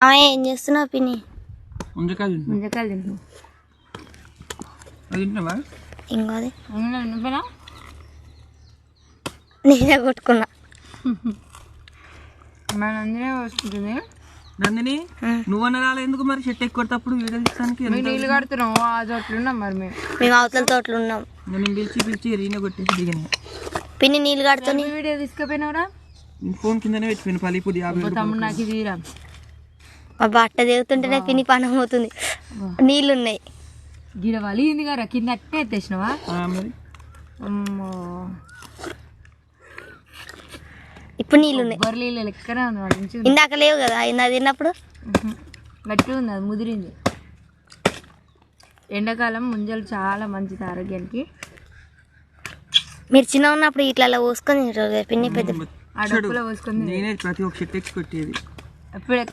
ఏం చేస్తున్నావు పిన్ని? ముంజకాయలు తింటున్నావు. అది తింటున్నావా? ఇంకోది నేనే కొట్టుకున్నా. వస్తుంది నందిని నువ్వన్న రాలే ఎందుకు మరి చెట్టు ఎక్కొట్టప్పుడు వీడియో తీసానికి నీళ్ళు కడుతున్నావు ఆ తోటలున్నాం మరి మేము అవతల తోటలు ఉన్నాం. నేను పిలిచి రీన కొట్టేసి దిగని పిన్ని నీళ్ళు కడుతుంది. వీడియో తీసుకుపోయినవరా? ఫోన్ కిందనే పెట్టిపోయిన పలిపూడి 50 తమ్ముడు నాకు తీరా మా బట్ట దిగుతుంటేనే పిన్ని పనం అవుతుంది. నీళ్ళు ఉన్నాయి గిడ వలింది కదా కింద అట్టే ఎత్తేసినవా? మరి అమ్మో ఇప్పుడు నీళ్ళు ఉన్నాయి. బొర్రీళ్ళు లెక్కనే ఉంది వాడి నుంచి. ఇందాక లేవు కదా ఇందాక తిన్నప్పుడు. గట్టి ఉంది, అది ముదిరింది. ఎండాకాలం ముంజలు చాలా మంచిది ఆరోగ్యానికి. మీరు చిన్న ఉన్నప్పుడు ఇట్లా పోసుకొని పిన్ని పెద్ద ఆ డప్పులో పోసుకొని నేనే ప్రతి ఒక్క చెట్టు ఎక్కి కొట్టేది. ఎప్పుడు